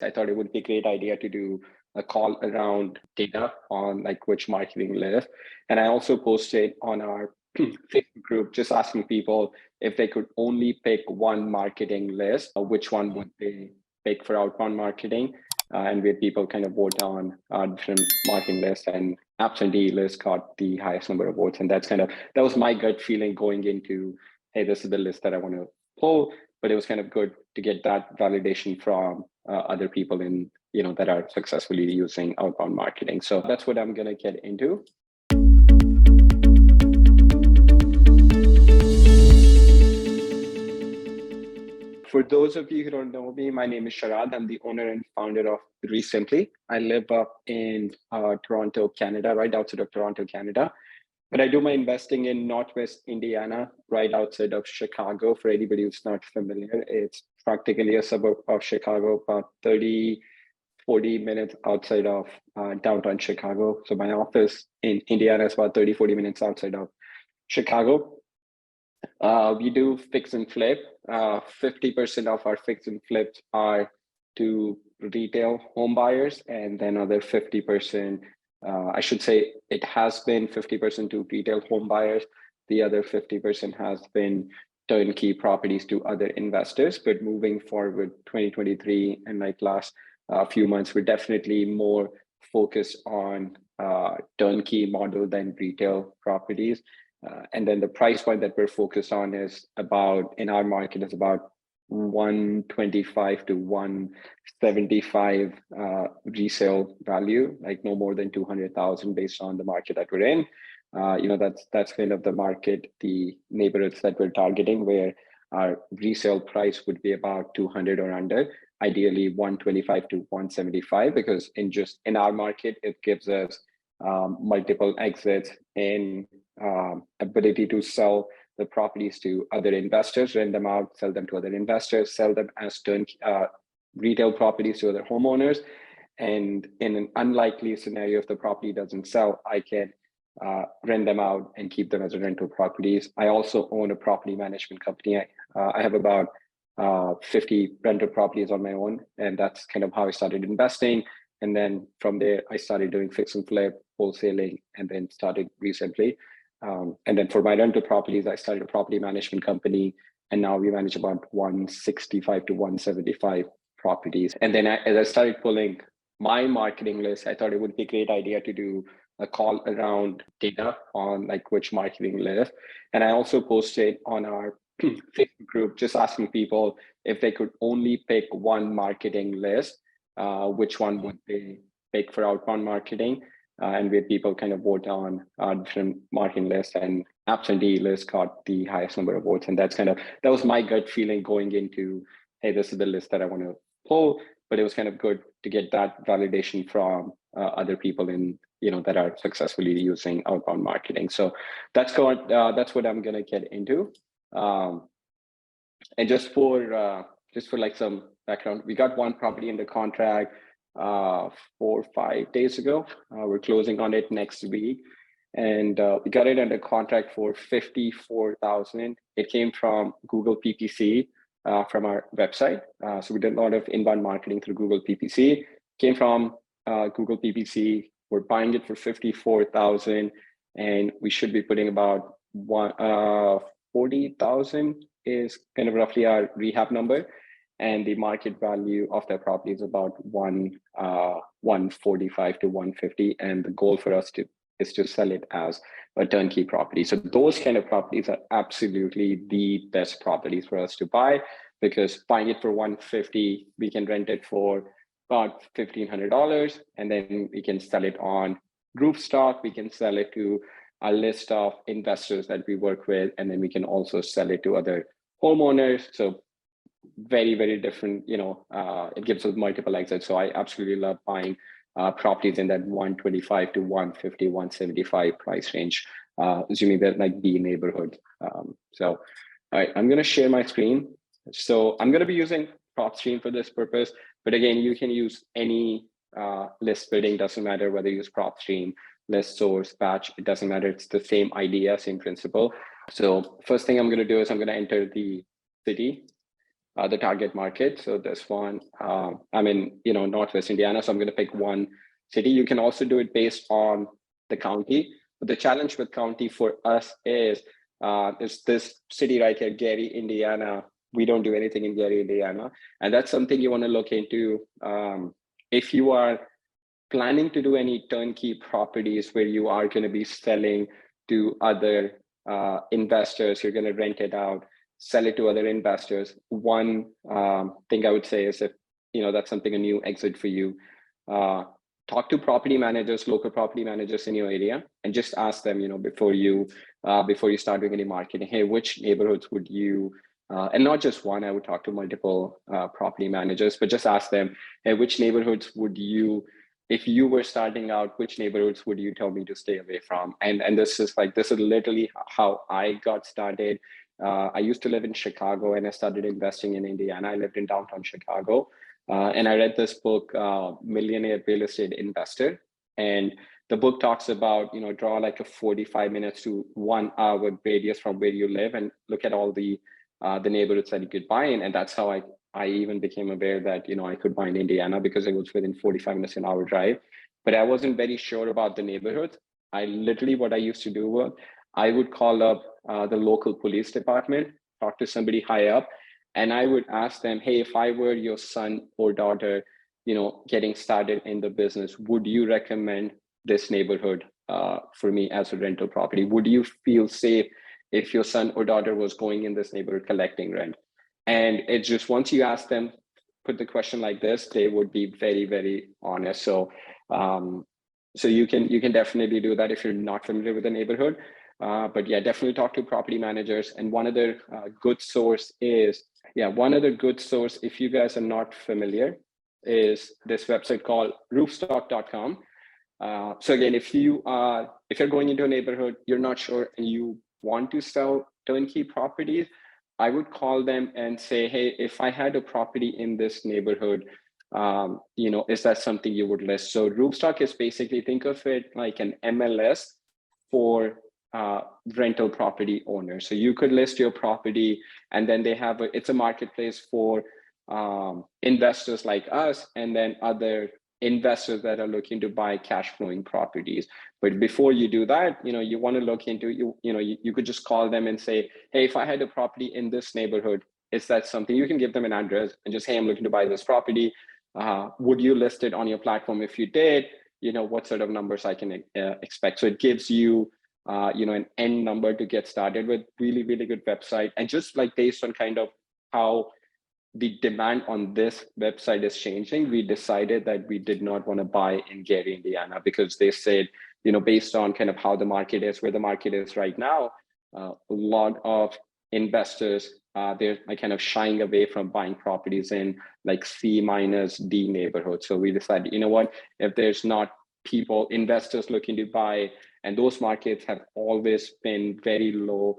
I thought it would be a great idea to do a call around data on like which marketing list. And I also posted on our Facebook group, just asking people if they could only pick one marketing list, which one would they pick for outbound marketing? And we had people kind of vote on different marketing lists, and absentee list got the highest number of votes. And that was my gut feeling going into, hey, this is the list that I want to pull. But it was kind of good to get that validation from other people in, that are successfully using outbound marketing. So that's what I'm going to get into. For those of you who don't know me, my name is Sharad. I'm the owner and founder of REsimpli. I live up in Toronto, Canada, right outside of Toronto, Canada. But I do my investing in Northwest Indiana, right outside of Chicago. For anybody who's not familiar, it's practically a suburb of Chicago, about 30, 40 minutes outside of downtown Chicago. So my office in Indiana is about 30, 40 minutes outside of Chicago. We do fix and flip. 50% of our fix and flips are to retail home buyers, and then other 50%, I should say it has been 50% to retail home buyers. The other 50% has been turnkey properties to other investors. But moving forward, 2023 and like last few months, we're definitely more focused on turnkey model than retail properties. And then the price point that we're focused on is about, in our market, is about 125 to 175 resale value, like no more than 200,000 based on the market that we're in. That's kind of the market, the neighborhoods that we're targeting, where our resale price would be about 200 or under, ideally 125 to 175, because in our market, it gives us multiple exits and ability to sell the properties to other investors, rent them out, sell them to other investors, sell them as retail properties to other homeowners. And in an unlikely scenario, if the property doesn't sell, I can rent them out and keep them as rental properties. I also own a property management company. I have about 50 rental properties on my own, and that's kind of how I started investing. And then from there, I started doing fix and flip, wholesaling, and then started REsimpli. And then for my rental properties, I started a property management company, and now we manage about 165 to 175 properties. And then as I started pulling my marketing list, I thought it would be a great idea to do a call around data on like which marketing list. And I also posted on our Facebook group, just asking people if they could only pick one marketing list, which one would they pick for outbound marketing? And we had people kind of vote on different marketing lists, and absentee list got the highest number of votes. And that was my gut feeling going into, hey, this is the list that I want to pull. But it was kind of good to get that validation from other people in, that are successfully using outbound marketing. So that's what I'm going to get into. And just for like some background, we got one property under contract 4 or 5 days ago. We're closing on it next week, and we got it under contract for $54,000. It came from Google PPC from our website. So we did a lot of inbound marketing through Google PPC. Came from Google PPC. We're buying it for $54,000, and we should be putting about $40,000 is kind of roughly our rehab number. And the market value of that property is about 145 to 150. And the goal for us is to sell it as a turnkey property. So those kind of properties are absolutely the best properties for us to buy, because buying it for 150, we can rent it for about $1,500, and then we can sell it on Roofstock. We can sell it to a list of investors that we work with, and then we can also sell it to other homeowners. So very, very different, it gives us multiple exits. So I absolutely love buying properties in that 125 to 150, 175 price range, assuming that like the neighborhood. So all right, I'm going to share my screen. So I'm going to be using Propstream for this purpose, but again, you can use any list splitting, doesn't matter whether you use Propstream, ListSource, Batch, it doesn't matter. It's the same idea, same principle. So first thing I'm going to do is I'm going to enter the city. the target market. So this one, I'm in, Northwest Indiana, so I'm going to pick one city. You can also do it based on the county. But the challenge with county for us is this city right here, Gary, Indiana. We don't do anything in Gary, Indiana. And that's something you want to look into. If you are planning to do any turnkey properties where you are going to be selling to other investors, you're going to rent it out, sell it to other investors. One thing I would say is if that's something a new exit for you, talk to property managers, local property managers in your area, and just ask them, before you start doing any marketing, hey, which neighborhoods would you and not just one, I would talk to multiple property managers, but just ask them, hey, which neighborhoods would you, if you were starting out, which neighborhoods would you tell me to stay away from? And this is literally how I got started. I used to live in Chicago and I started investing in Indiana. I lived in downtown Chicago. And I read this book, Millionaire Real Estate Investor. And the book talks about, draw like a 45 minutes to 1 hour radius from where you live and look at all the neighborhoods that you could buy in. And that's how I even became aware that, I could buy in Indiana because it was within 45 minutes, an hour drive. But I wasn't very sure about the neighborhoods. What I used to do was I would call up the local police department, talk to somebody high up, and I would ask them, hey, if I were your son or daughter, getting started in the business, would you recommend this neighborhood for me as a rental property? Would you feel safe if your son or daughter was going in this neighborhood collecting rent? And it's just, once you ask them, put the question like this, they would be very, very honest. So you can definitely do that if you're not familiar with the neighborhood. But yeah, definitely talk to property managers. And one other good source, if you guys are not familiar, is this website called roofstock.com. So again, if you're going into a neighborhood, you're not sure and you want to sell turnkey properties, I would call them and say, hey, if I had a property in this neighborhood, is that something you would list? So Roofstock is basically, think of it like an MLS for rental property owners. So you could list your property, and then it's a marketplace for investors like us, and then other investors that are looking to buy cash flowing properties. But before you do that, you want to look into, you could just call them and say, hey, if I had a property in this neighborhood, is that something? You can give them an address and just, hey, I'm looking to buy this property. Would you list it on your platform? If you did, what sort of numbers I can expect. So it gives you, an end number to get started with. Really, really good website. And just like based on kind of how the demand on this website is changing, we decided that we did not want to buy in Gary, Indiana, because they said, based on kind of how the market is, where the market is right now, a lot of investors, they're like kind of shying away from buying properties in like C-D neighborhoods. So we decided, if there's not investors looking to buy, and those markets have always been very low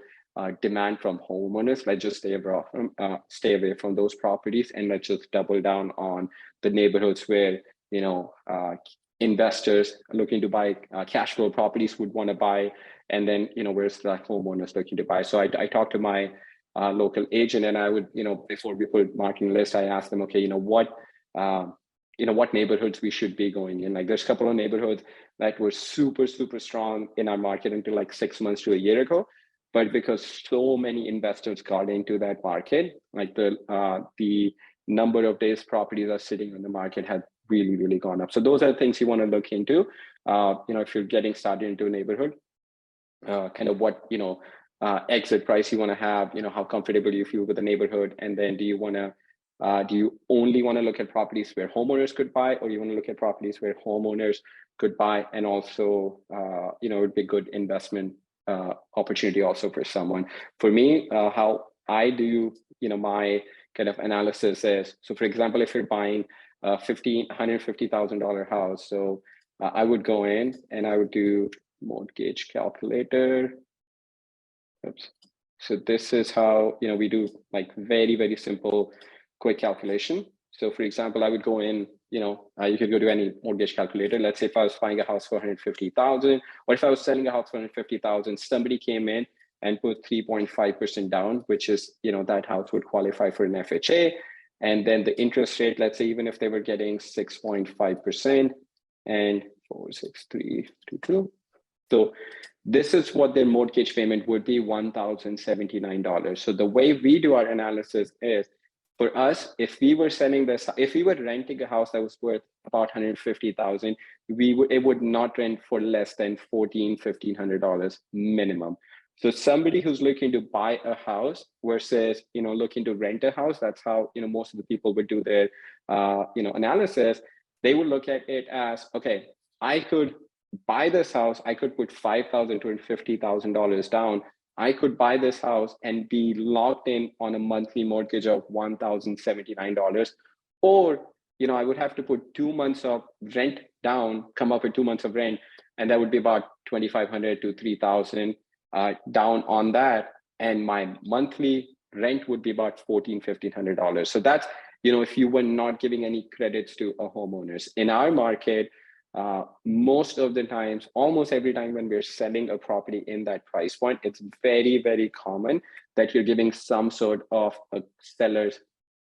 demand from homeowners, let's just stay away from those properties, and let's just double down on the neighborhoods where investors looking to buy cash flow properties would want to buy, and then where's the homeowners looking to buy. So I talked to my local agent, and I would before we put marketing list, I asked them, okay, what neighborhoods we should be going in. Like there's a couple of neighborhoods that were super, super strong in our market until like 6 months to a year ago. But because so many investors got into that market, like the number of days properties are sitting on the market had really, really gone up. So those are things you want to look into. If you're getting started into a neighborhood, kind of what exit price you want to have. How comfortable you feel with the neighborhood, and then do you only want to look at properties where homeowners could buy, or you want to look at properties where homeowners could buy, and also it would be a good investment opportunity also for someone. For me, how I do my kind of analysis is, so for example, if you're buying a $150,000 house, so I would go in and I would do mortgage calculator. Oops. So this is how we do like very, very simple quick calculation. So for example, I would go in, you could go to any mortgage calculator. Let's say if I was buying a house for $150,000, or if I was selling a house for $150,000, somebody came in and put 3.5% down, which is, that house would qualify for an FHA. And then the interest rate, let's say, even if they were getting 6.5% and 46322. So this is what their mortgage payment would be, $1,079. So the way we do our analysis is, for us, if we were renting a house that was worth about $150,000, it would not rent for less than $1,500 minimum. So somebody who's looking to buy a house versus, looking to rent a house, that's how, most of the people would do their, analysis. They would look at it as, okay, I could buy this house, I could put $5,000 to $50,000 down. I could buy this house and be locked in on a monthly mortgage of $1,079, or, I would have to put 2 months of rent down, come up with 2 months of rent, and that would be about $2,500 to $3,000 down on that, and my monthly rent would be about $1,500. So that's, if you were not giving any credits to a homeowners. In our market, most of the times, almost every time when we're selling a property in that price point, it's very, very common that you're giving some sort of a seller's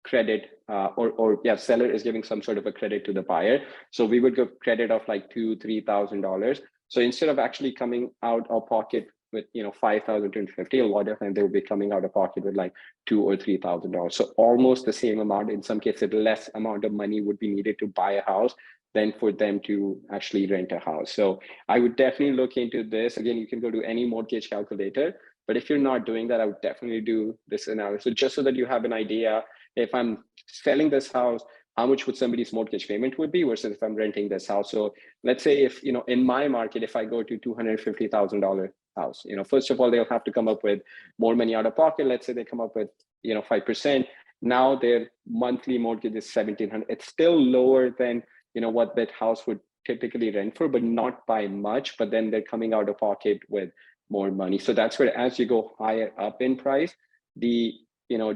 credit, seller is giving some sort of a credit to the buyer. So we would give credit of like $2,000-$3,000. So instead of actually coming out of pocket with $5,000 to $50,000, a lot of time they will be coming out of pocket with like $2,000 or $3,000. So almost the same amount. In some cases, less amount of money would be needed to buy a house than for them to actually rent a house. So I would definitely look into this. Again, you can go to any mortgage calculator, but if you're not doing that, I would definitely do this analysis just so that you have an idea. If I'm selling this house, how much would somebody's mortgage payment would be versus if I'm renting this house. So let's say if, in my market, if I go to $250,000 house, first of all, they'll have to come up with more money out of pocket. Let's say they come up with, 5%. Now their monthly mortgage is $1,700. It's still lower than, what that house would typically rent for, but not by much, but then they're coming out of pocket with more money. So that's where, as you go higher up in price, the,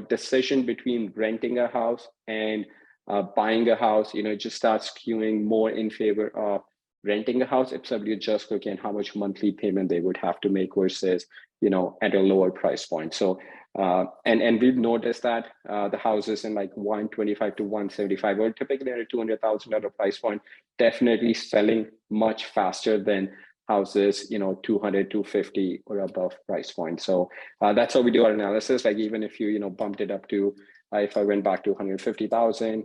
decision between renting a house and buying a house, it just starts skewing more in favor of renting a house if somebody just looking at how much monthly payment they would have to make versus, at a lower price point. So, and we've noticed that the houses in like 125 to 175, or typically at a $200,000 price point, definitely selling much faster than houses, 200, 250 or above price point. So that's how we do our analysis. Like even if you, bumped it up to, if I went back to 150,000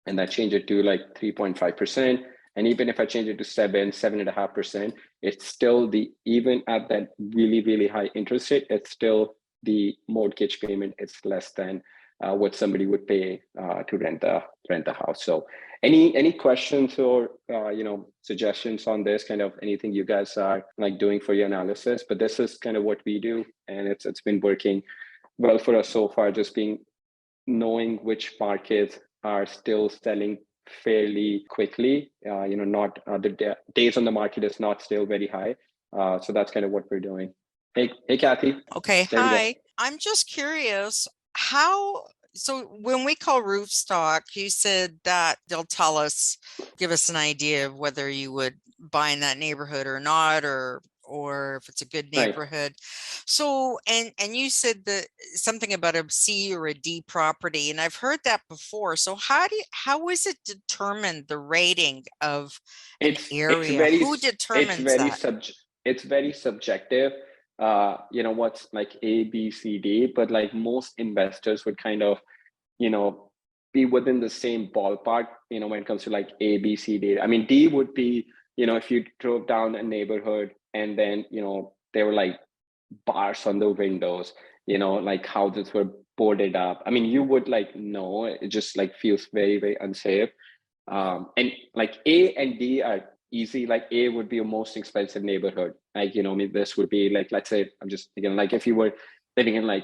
and that changed it to like 3.5%, and even if I change it to 7.5%, it's still even at that really, really high interest rate, it's still the mortgage payment is less than what somebody would pay to rent the house. So any questions or suggestions on this, kind of anything you guys are like doing for your analysis? But this is kind of what we do, and it's been working well for us so far, just knowing which markets are still selling fairly quickly, not the days on the market is not still very high. So that's kind of what we're doing. Hey, Kathy. Okay, hi. I'm just curious, so when we call Roofstock, you said that they'll tell us, give us an idea of whether you would buy in that neighborhood or not, or if it's a good neighborhood. Right. So, and you said that something about a C or a D property, and I've heard that before. So how is it determined, the rating of an area? Who determines that? It's very subjective. What's like A, B, C, D, but like most investors would kind of, be within the same ballpark, when it comes to like A, B, C, D. I mean, D would be, if you drove down a neighborhood and then, there were like bars on the windows, like houses were boarded up. I mean, you would like know, it just like feels very, very unsafe. And like A and D are easy. Like A would be a most expensive neighborhood. Like, this would be like, let's say, I'm just thinking like if you were living in like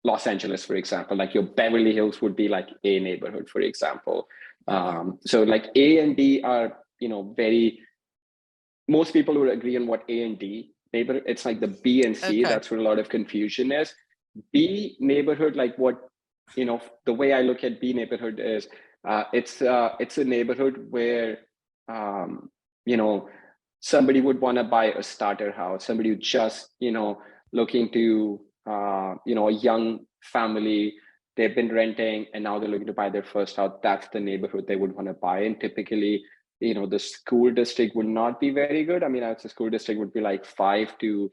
Los Angeles, for example, like your Beverly Hills would be like A neighborhood, for example. So like A and D are, most people would agree on what A and D neighborhood. It's like the B and C, that's where a lot of confusion is. B neighborhood, like what, the way I look at B neighborhood is, it's a neighborhood where, somebody would want to buy a starter house, somebody who just, looking to, a young family, they've been renting and now they're looking to buy their first house. That's the neighborhood they would want to buy. And typically, the school district would not be very good. I mean, the school district would be like 5 to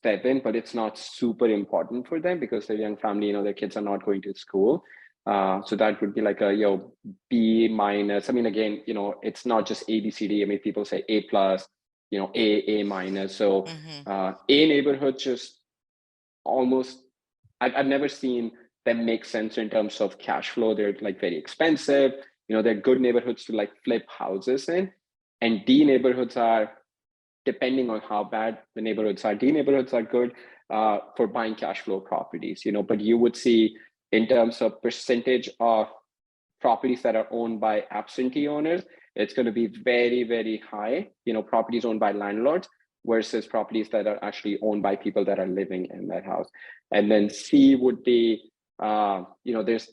7, but it's not super important for them because they're a young family, their kids are not going to school. So that would be like a B minus. I mean, again, it's not just A, B, C, D. I mean, people say A plus, A minus. So A neighborhood just almost, I've never seen them make sense in terms of cash flow. They're like very expensive. They're good neighborhoods to like flip houses in. And D neighborhoods are, depending on how bad the neighborhoods are, D neighborhoods are good for buying cash flow properties, but you would see in terms of percentage of properties that are owned by absentee owners, it's going to be very, very high, properties owned by landlords versus properties that are actually owned by people that are living in that house. And then C would be, there's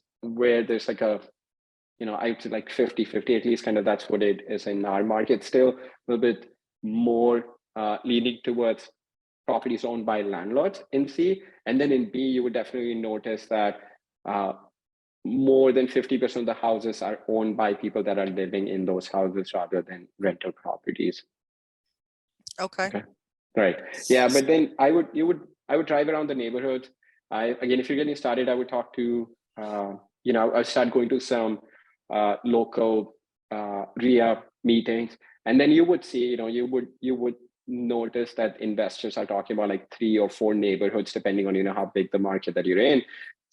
like a, I would say like 50-50, at least kind of that's what it is in our market still, a little bit more leaning towards properties owned by landlords in C. And then in B, you would definitely notice that more than 50% of the houses are owned by people that are living in those houses rather than rental properties. Okay. Right. Yeah, but then I would drive around the neighborhood. Again, if you're getting started, I would talk to, I start going to some local REIA meetings, and then you would see, you would notice that investors are talking about like 3 or 4 neighborhoods, depending on, how big the market that you're in.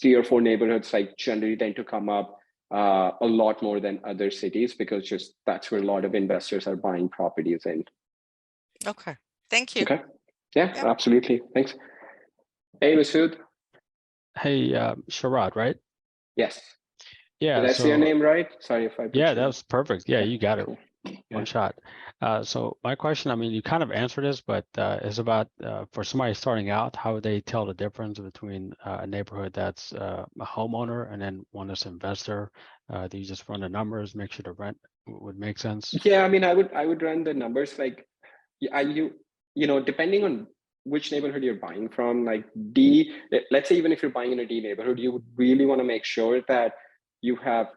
3 or 4 neighborhoods like generally tend to come up a lot more than other cities because just that's where a lot of investors are buying properties in. Okay. Thank you. Okay. Yeah, absolutely. Thanks. Hey, Masood. Hey, Sharad, right? Yes. Yeah. Did I say your name right? Sorry if I. Yeah, that was perfect. Yeah, you got it. Cool. One shot. So my question, I mean, you kind of answered this, but is about for somebody starting out, how would they tell the difference between a neighborhood that's a homeowner and then one that's investor? Do you just run the numbers, make sure the rent would make sense? Yeah, I mean, I would run the numbers like, depending on which neighborhood you're buying from, like D, let's say even if you're buying in a D neighborhood, you would really want to make sure that you have,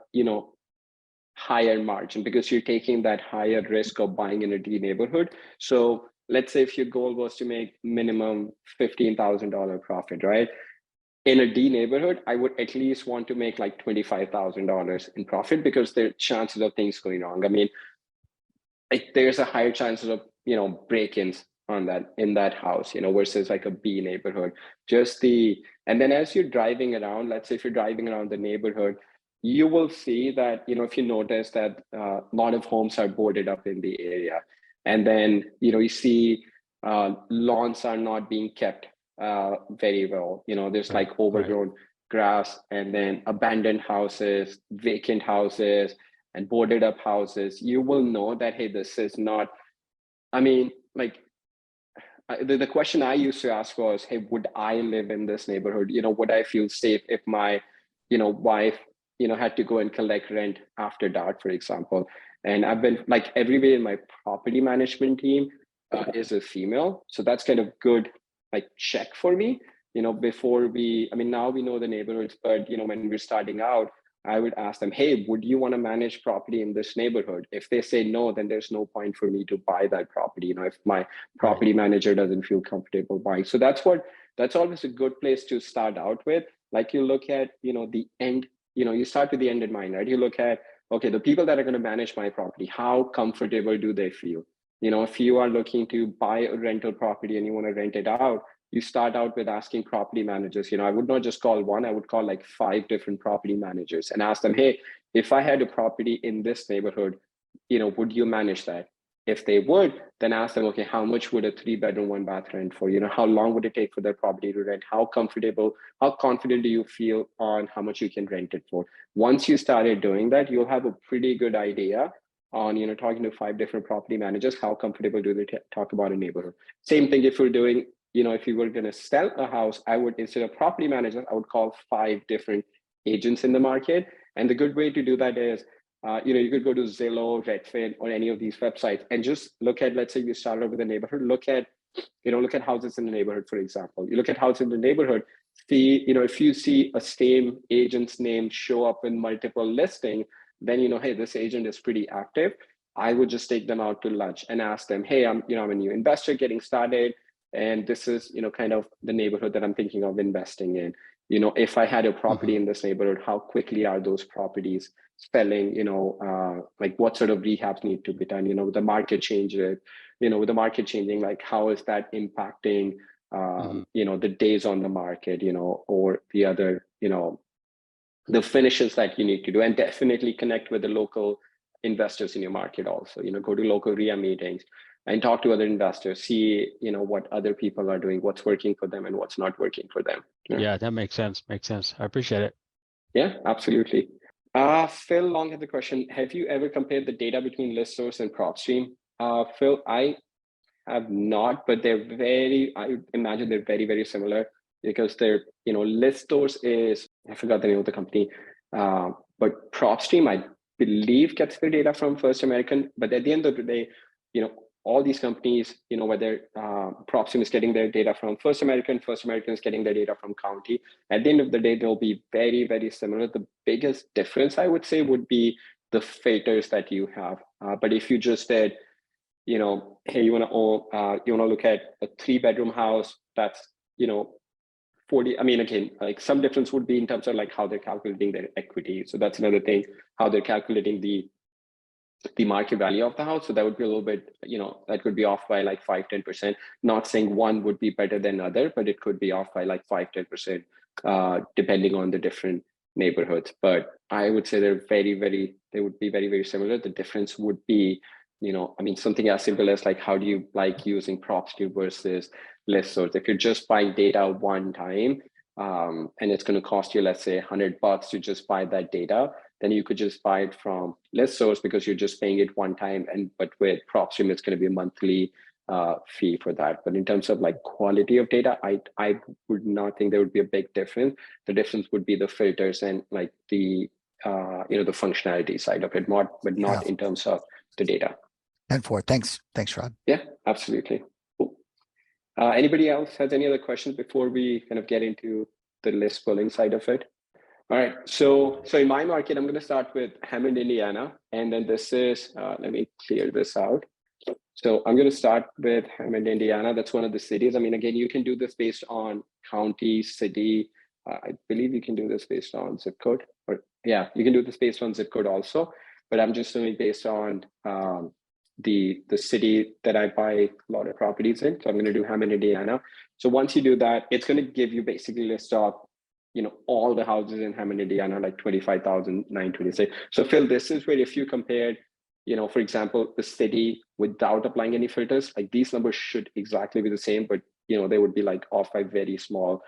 higher margin because you're taking that higher risk of buying in a D neighborhood. So let's say if your goal was to make minimum $15,000 profit, right? In a D neighborhood, I would at least want to make like $25,000 in profit because there are chances of things going wrong. I mean, there's a higher chances of, break-ins on that in that house, versus like a B neighborhood. And then as you're driving around, let's say if you're driving around the neighborhood, you will see that, if you notice that a lot of homes are boarded up in the area. And then, you see lawns are not being kept very well. There's like overgrown grass, and then abandoned houses, vacant houses, and boarded up houses. You will know that, hey, this is not, I mean, like, the question I used to ask was, hey, would I live in this neighborhood? Would I feel safe if my, wife, had to go and collect rent after dark, for example? And I've been like everybody in my property management team is a female. So that's kind of good, like check for me, before now we know the neighborhoods, but, when we're starting out, I would ask them, hey, would you want to manage property in this neighborhood? If they say no, then there's no point for me to buy that property, if my property manager doesn't feel comfortable buying. So that's always a good place to start out with. Like you look at, the end, you start with the end in mind, right? You look at, okay, the people that are going to manage my property, how comfortable do they feel? If you are looking to buy a rental property and you want to rent it out, you start out with asking property managers. I would not just call one, I would call like 5 different property managers and ask them, hey, if I had a property in this neighborhood, would you manage that? If they would, then ask them, okay, how much would a 3-bedroom, 1-bath rent for? How long would it take for that property to rent? How confident do you feel on how much you can rent it for? Once you started doing that, you'll have a pretty good idea on, talking to 5 different property managers, how comfortable do they talk about a neighborhood? Same thing if you're doing, if you were going to sell a house, I would, instead of property managers, I would call 5 different agents in the market. And the good way to do that is you could go to Zillow, Redfin, or any of these websites and just look at, let's say you started with a neighborhood, look at houses in the neighborhood, for example. You look at houses in the neighborhood, see, if you see a same agent's name show up in multiple listings, then hey, this agent is pretty active. I would just take them out to lunch and ask them, hey, I'm a new investor getting started, and this is kind of the neighborhood that I'm thinking of investing in. If I had a property in this neighborhood, how quickly are those properties selling? Like what sort of rehabs need to be done? With the market changes, with the market changing, like how is that impacting the days on the market, or the other, the finishes that you need to do, and definitely connect with the local investors in your market also. Go to local REIA meetings and talk to other investors, see what other people are doing, what's working for them and what's not working for them. Yeah, that makes sense. I appreciate it. Yeah, absolutely. Phil Long had the question, have you ever compared the data between ListSource and Propstream? Phil, I have not, but I imagine they're very, very similar, because they're, ListSource is, I forgot the name of the company, but Propstream, I believe, gets their data from First American. But at the end of the day, all these companies, whether Propstream is getting their data from First American is getting their data from county. At the end of the day, they'll be very, very similar. The biggest difference, I would say, would be the filters that you have. But if you just said, hey, you want to look at a 3-bedroom house that's, 40. I mean, again, like some difference would be in terms of like how they're calculating their equity. So that's another thing, how they're calculating the market value of the house. So that would be a little bit, that could be off by like 5-10%. Not saying one would be better than other, but it could be off by like 5-10%, depending on the different neighborhoods. But I would say they would be very, very similar. The difference would be, something as simple as like, how do you like using Propstream versus ListSource? If you're just buying data one time, and it's going to cost you, let's say, $100 to just buy that data, then you could just buy it from ListSource because you're just paying it one time. But with Propstream, it's going to be a monthly fee for that. But in terms of like quality of data, I would not think there would be a big difference. The difference would be the filters and like the the functionality side of it, but not in terms of the data. And thanks, Rod. Yeah, absolutely. Cool. Anybody else has any other questions before we kind of get into the list pulling side of it? All right. So in my market, I'm going to start with Hammond, Indiana, and then this is let me clear this out. So I'm going to start with Hammond, Indiana. That's one of the cities. I mean, again, you can do this based on county, city. I believe you can do this based on zip code. Or yeah, you can do this based on zip code also. But I'm just doing based on the city that I buy a lot of properties in. So I'm going to do Hammond, Indiana. So once you do that, it's going to give you basically a list of all the houses in Hammond, Indiana, like 25,926. So Phil, this is where if you compared, for example, the city without applying any filters, like these numbers should exactly be the same, but they would be like off by very small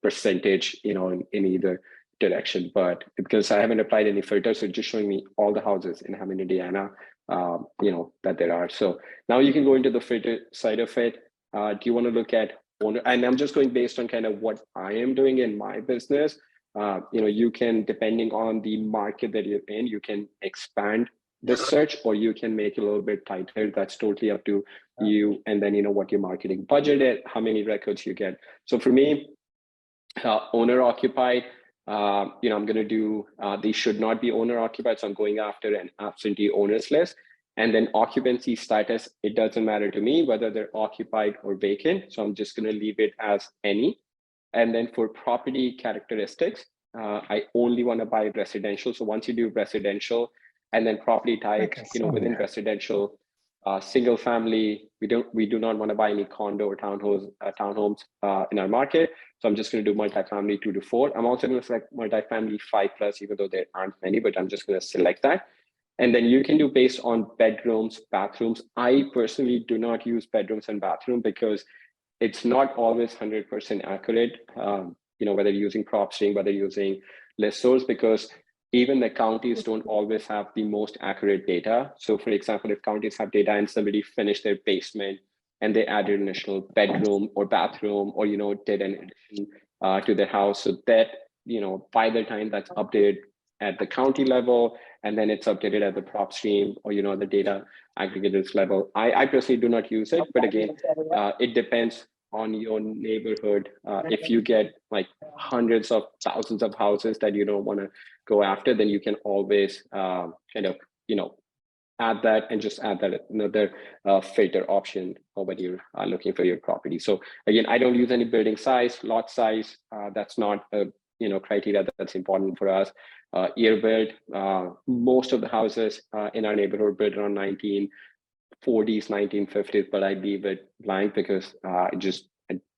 percentage, in either direction. But because I haven't applied any filters, so it's just showing me all the houses in Hammond, Indiana, that there are. So now you can go into the filter side of it. Do you want to look at owner? And I'm just going based on kind of what I am doing in my business. You can, depending on the market that you're in, you can expand the search, or you can make it a little bit tighter. That's totally up to you. And then, what your marketing budget is, how many records you get. So for me, owner occupied, I'm going to do, they should not be owner occupied. So I'm going after an absentee owners list. And then occupancy status, it doesn't matter to me whether they're occupied or vacant. So I'm just going to leave it as any. And then for property characteristics, I only want to buy residential. So once you do residential and then property type, within residential, single family, we do not want to buy any condo or townhomes in our market. So I'm just going to do multifamily 2 to 4. I'm also going to select multifamily 5+, even though there aren't many, but I'm just going to select that. And then you can do based on bedrooms, bathrooms. I personally do not use bedrooms and bathroom because it's not always 100% accurate, whether you're using Propstream, whether you're using ListSource, because even the counties don't always have the most accurate data. So for example, if counties have data and somebody finished their basement and they added an additional bedroom or bathroom, or, did an addition to their house, so that, by the time that's updated at the county level, and then it's updated at the Propstream or, the data aggregators level. I personally do not use it, but again, it depends on your neighborhood. If you get like hundreds of thousands of houses that you don't want to go after, then you can always kind of, add that and just add that another filter option when you're looking for your property. So again, I don't use any building size, lot size. That's not a criteria that's important for us. Year build, most of the houses in our neighborhood built around 1940s, 1950s, but I leave it blank because I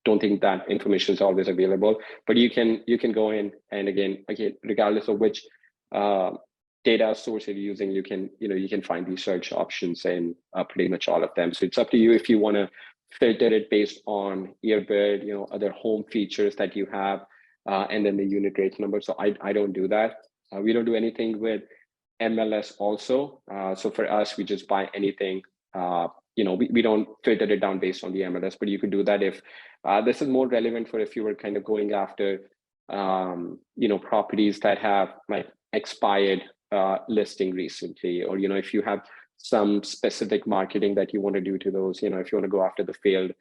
don't think that information is always available. But you can go in, and again, regardless of which data source you're using, you can find these search options in pretty much all of them. So it's up to you if you want to filter it based on year build, other home features that you have, and then the unit rate number. So I don't do that. We don't do anything with MLS also. So for us, we just buy anything. We don't filter it down based on the MLS, but you could do that if this is more relevant for if you were kind of going after properties that have like expired listing recently, or if you have some specific marketing that you want to do to those, if you want to go after the failed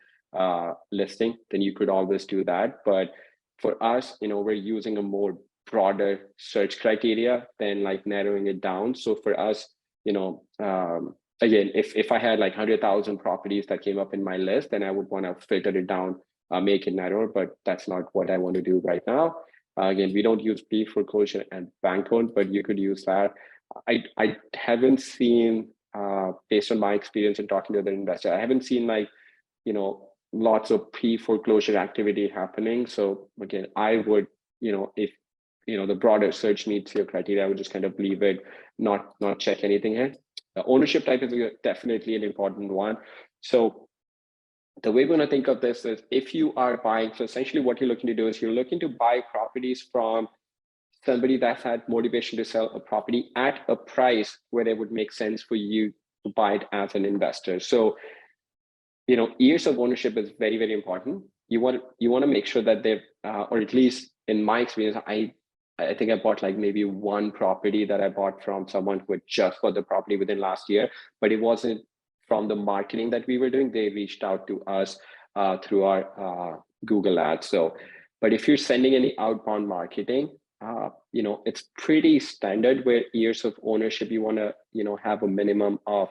listing, then you could always do that. But for us, we're using a more broader search criteria than like narrowing it down. So for us, again, if I had like 100,000 properties that came up in my list, then I would want to filter it down, make it narrower, but that's not what I want to do right now. Again, we don't use pre-foreclosure and bank owned, but you could use that. I haven't seen, based on my experience in talking to other investors, I haven't seen like, lots of pre-foreclosure activity happening. So again, I would, if, the broader search meets your criteria, I would just kind of leave it, not check anything here. The ownership type is definitely an important one. So the way we're going to think of this is if you are buying, so essentially what you're looking to do is you're looking to buy properties from somebody that's had motivation to sell a property at a price where it would make sense for you to buy it as an investor. So, years of ownership is very, very important. You want to make sure that they've, or at least in my experience, I think I bought like maybe one property that I bought from someone who had just bought the property within last year, but it wasn't from the marketing that we were doing. They reached out to us through our Google ads. So, but if you're sending any outbound marketing, it's pretty standard where years of ownership, you want to, have a minimum of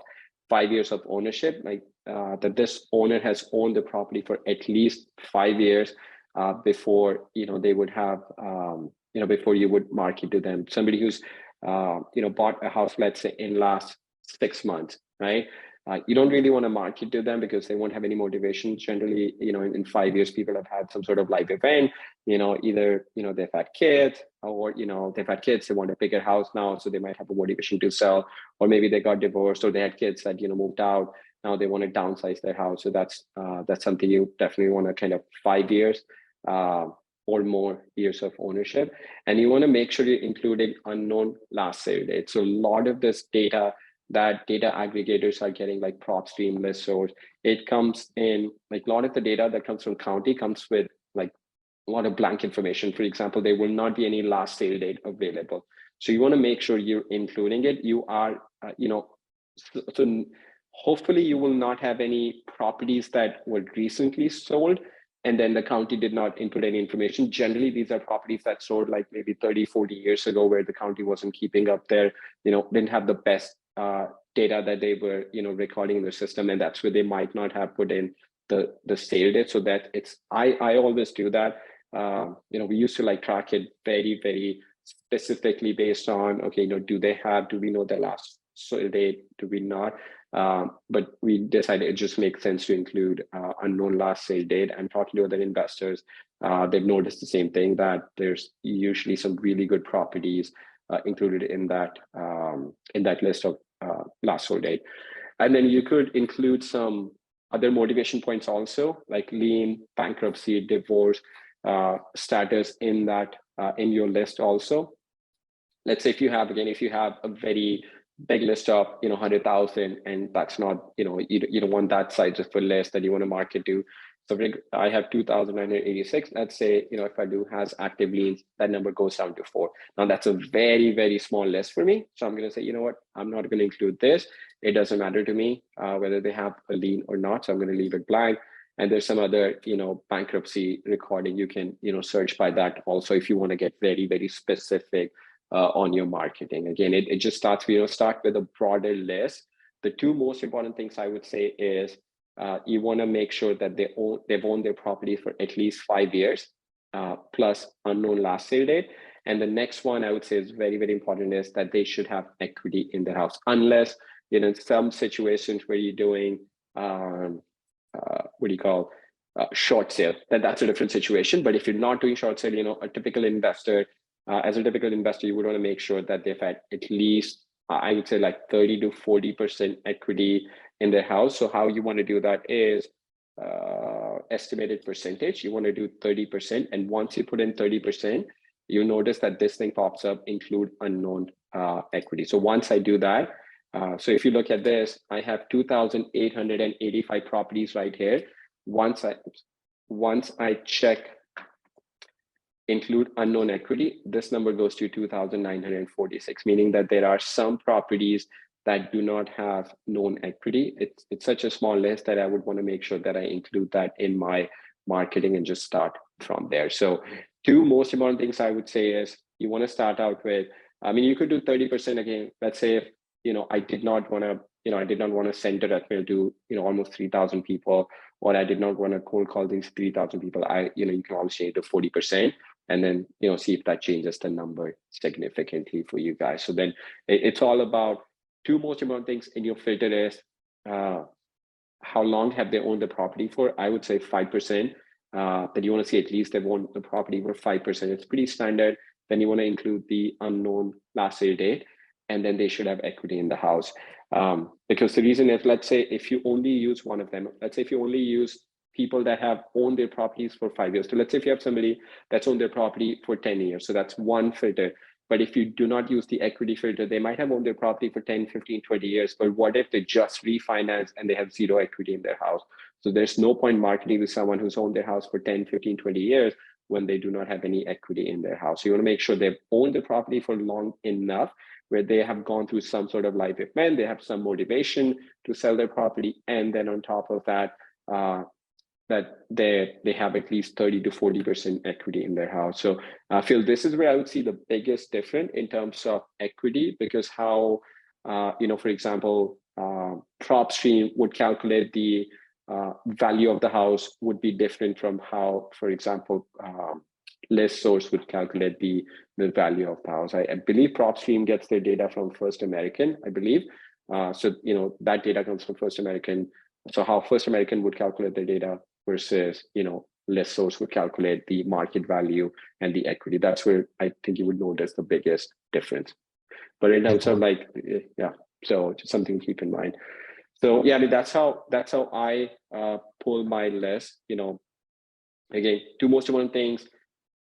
5 years of ownership, like that this owner has owned the property for at least 5 years before, they would have, before you would market to them. Somebody who's, bought a house, let's say in last 6 months, right? You don't really want to market to them because they won't have any motivation. Generally, in 5 years, people have had some sort of life event, either, they've had kids or, they've had kids, they want a bigger house now. So they might have a motivation to sell, or maybe they got divorced or they had kids that, moved out. Now they want to downsize their house. So that's something you definitely want to kind of 5 years or more years of ownership. And you want to make sure you're including unknown last sale date. So a lot of this data that data aggregators are getting, like Propstream, ListSource, it comes in, like a lot of the data that comes from county comes with like a lot of blank information. For example, there will not be any last sale date available. So you want to make sure you're including it. You are, so hopefully you will not have any properties that were recently sold and then the county did not input any information. Generally, these are properties that sold like maybe 30, 40 years ago where the county wasn't keeping up their, didn't have the best data that they were, recording in the system. And that's where they might not have put in the sale date. So that it's, I always do that. We used to like track it very, very specifically based on, okay, do we know the last sale date? Do we not? But we decided it just makes sense to include unknown last sale date. And talking to other investors, they've noticed the same thing, that there's usually some really good properties included in that list of last sold date. And then you could include some other motivation points also, like lien, bankruptcy, divorce status in that in your list also. Let's say if you have a very big list of 100,000, and that's not, you don't want that size of a list that you want to market to. So I have 2,986. Let's say, if I do has active leads, that number goes down to 4. Now that's a very, very small list for me. So I'm going to say, you know what, I'm not going to include this. It doesn't matter to me whether they have a lien or not. So I'm going to leave it blank. And there's some other, bankruptcy recording. You can, search by that also if you want to get very, very specific on your marketing. Again, it just starts, start with a broader list. The two most important things I would say is you want to make sure that they've owned their property for at least 5 years, plus unknown last sale date. And the next one I would say is very, very important is that they should have equity in their house, unless, in some situations where you're doing, short sale, then that's a different situation. But if you're not doing short sale, a typical investor, as a typical investor, you would want to make sure that they've had at least, I would say like 30 to 40% equity in their house. So how you want to do that is estimated percentage. You want to do 30. And once you put in 30%, you notice that this thing pops up, include unknown equity. So once I do that, so if you look at this, I have 2,885 properties right here. Once I check include unknown equity, this number goes to 2,946, meaning that there are some properties that do not have known equity. It's such a small list that I would want to make sure that I include that in my marketing and just start from there. So two most important things I would say is you want to start out with, you could do 30% again. Let's say if, I did not want to send direct mail to, almost 3,000 people, or I did not want to cold call these 3,000 people. You can always change it to 40%. And then, see if that changes the number significantly for you guys. So then it's all about two most important things in your filter is how long have they owned the property for? I would say 5%. That you want to see at least they've owned the property for 5%. It's pretty standard. Then you want to include the unknown last sale date, and then they should have equity in the house. Because the reason is, let's say if you only use one of them, let's say if you only use people that have owned their properties for 5 years. So let's say if you have somebody that's owned their property for 10 years, so that's one filter. But if you do not use the equity filter, they might have owned their property for 10, 15, 20 years. But what if they just refinance and they have zero equity in their house? So there's no point marketing to someone who's owned their house for 10, 15, 20 years when they do not have any equity in their house. So you want to make sure they've owned the property for long enough where they have gone through some sort of life event, they have some motivation to sell their property. And then on top of that, that they have at least 30 to 40% equity in their house. So I feel this is where I would see the biggest difference in terms of equity, because how, for example, Propstream would calculate the value of the house would be different from how, for example, ListSource would calculate the value of the house. I believe Propstream gets their data from First American, I believe. So, that data comes from First American. So how First American would calculate the data versus, ListSource would calculate the market value and the equity. That's where I think you would notice the biggest difference. But in terms of so just something to keep in mind. So yeah, that's how I pull my list. Again, two most important things: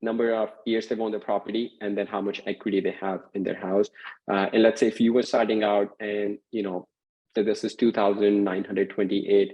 number of years they've owned the property, and then how much equity they have in their house. And let's say if you were starting out and, so this is 2,928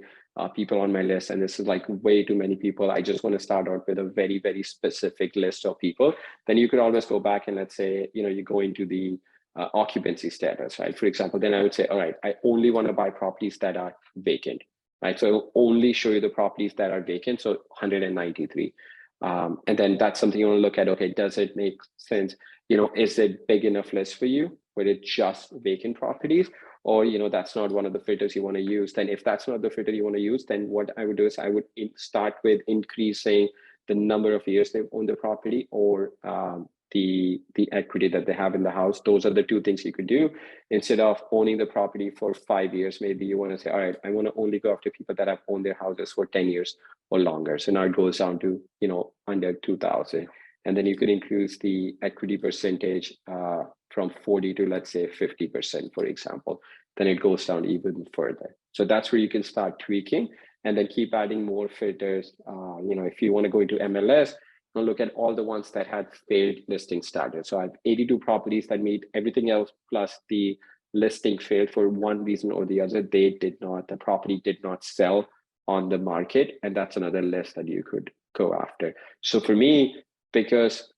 people on my list, and this is like way too many people. I just want to start out with a very, very specific list of people. Then you could always go back and let's say, you go into the occupancy status, right? For example, then I would say, all right, I only want to buy properties that are vacant, right? So I'll only show you the properties that are vacant. So 193. And then that's something you want to look at. Okay, does it make sense? Is it big enough list for you? Where it's just vacant properties? Or, that's not one of the filters you want to use. Then if that's not the filter you want to use, then what I would do is I would start with increasing the number of years they've owned the property, or the equity that they have in the house. Those are the two things you could do. Instead of owning the property for 5 years, maybe you want to say, all right, I want to only go after people that have owned their houses for 10 years or longer. So now it goes down to, under 2,000. And then you could increase the equity percentage from 40 to, let's say, 50%, for example. Then it goes down even further. So that's where you can start tweaking and then keep adding more filters. If you want to go into MLS, look at all the ones that had failed listing status. So I have 82 properties that meet everything else, plus the listing failed for one reason or the other. The property did not sell on the market, and that's another list that you could go after. So for me, because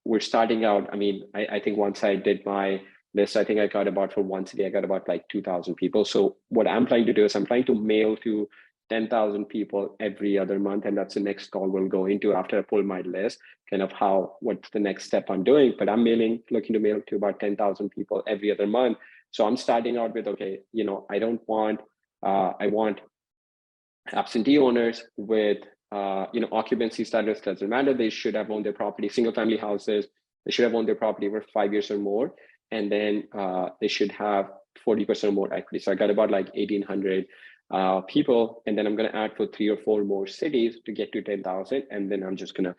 we're starting out, I mean, I think once I did my list, I think I got about, for one city, I got about like 2,000 people. So what I'm trying to do is I'm trying to mail to 10,000 people every other month, and that's the next call we'll go into after I pull my list, kind of what's the next step I'm doing. But I'm looking to mail to about 10,000 people every other month. So I'm starting out with, okay, I don't want, I want absentee owners with, occupancy status doesn't matter. They should have owned their property, single family houses. They should have owned their property for 5 years or more. And then they should have 40% or more equity. So I got about like 1,800 people. And then I'm going to add for 3 or 4 more cities to get to 10,000. And then I'm just going to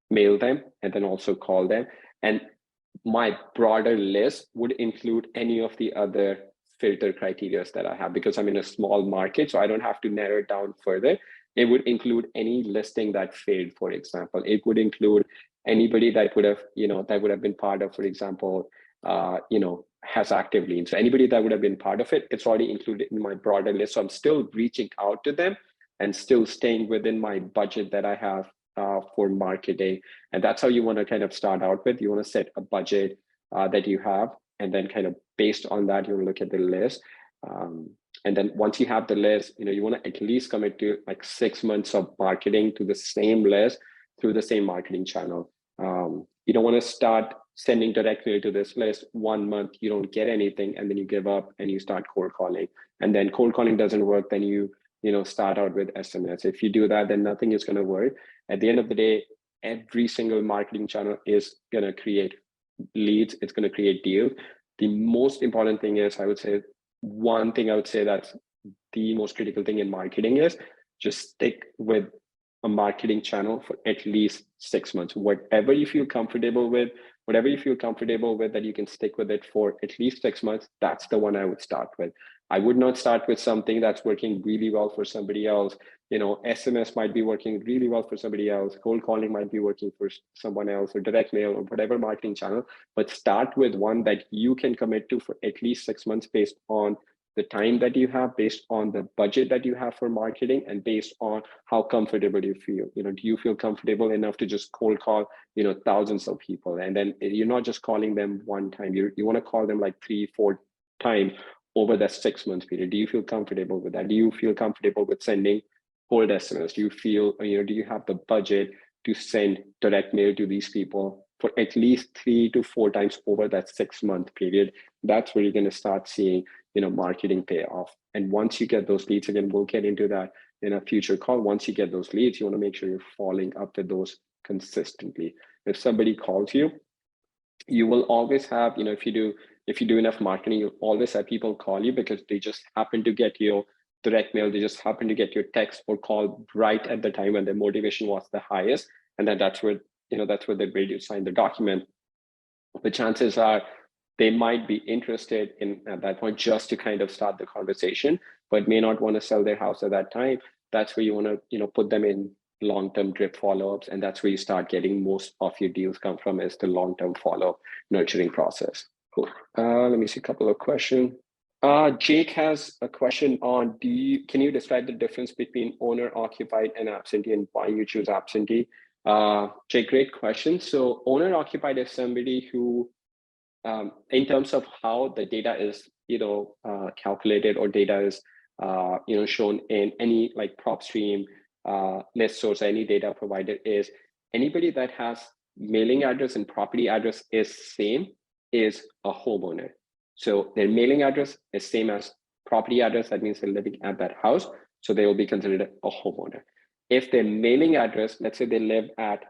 mail them and then also call them. And my broader list would include any of the other filter criteria that I have, because I'm in a small market, so I don't have to narrow it down further. It would include any listing that failed, for example. It would include anybody that would have, been part of, for example, has active liens. So anybody that would have been part of it, it's already included in my broader list. So I'm still reaching out to them and still staying within my budget that I have for marketing. And that's how you want to kind of start out with. You want to set a budget that you have, and then kind of based on that, you look at the list. And then once you have the list, you want to at least commit to like 6 months of marketing to the same list through the same marketing channel. You don't want to start sending direct mail to this list 1 month, you don't get anything, and then you give up and you start cold calling. And then cold calling doesn't work, then you start out with SMS. If you do that, then nothing is going to work. At the end of the day, every single marketing channel is going to create leads. It's going to create deals. The most important thing is, I would say, one thing I would say that's the most critical thing in marketing is just stick with a marketing channel for at least 6 months. Whatever you feel comfortable with that you can stick with it for at least 6 months, that's the one I would start with. I would not start with something that's working really well for somebody else. SMS might be working really well for somebody else. Cold calling might be working for someone else, or direct mail, or whatever marketing channel. But start with one that you can commit to for at least 6 months based on the time that you have, based on the budget that you have for marketing, and based on how comfortable you feel. Do you feel comfortable enough to just cold call, thousands of people? And then you're not just calling them one time. You want to call them like 3-4 times over that 6 month period. Do you feel comfortable with that? Do you feel comfortable with sending cold SMS? Do you feel, do you have the budget to send direct mail to these people for at least 3 to 4 times over that 6 month period? That's where you're going to start seeing, marketing pay off. And once you get those leads, again, we'll get into that in a future call. Once you get those leads, you want to make sure you're following up with those consistently. If somebody calls you, you will always have, if you do enough marketing, you'll always have people call you because they just happen to get your direct mail, they just happen to get your text or call right at the time when their motivation was the highest. And then that's where they're ready to sign the document. The chances are they might be interested in at that point just to kind of start the conversation, but may not want to sell their house at that time. That's where you want to, put them in long-term drip follow-ups, and that's where you start getting most of your deals come from, is the long-term follow-up nurturing process. Cool. Let me see a couple of questions. Jake has a question on, can you describe the difference between owner-occupied and absentee, and why you choose absentee? Jake, great question. So owner-occupied is somebody who, in terms of how the data is, calculated, or data is, shown in any like Propstream, ListSource, any data provider, is anybody that has mailing address and property address is same is a homeowner. So their mailing address is same as property address. That means they're living at that house. So they will be considered a homeowner. If their mailing address, let's say they live at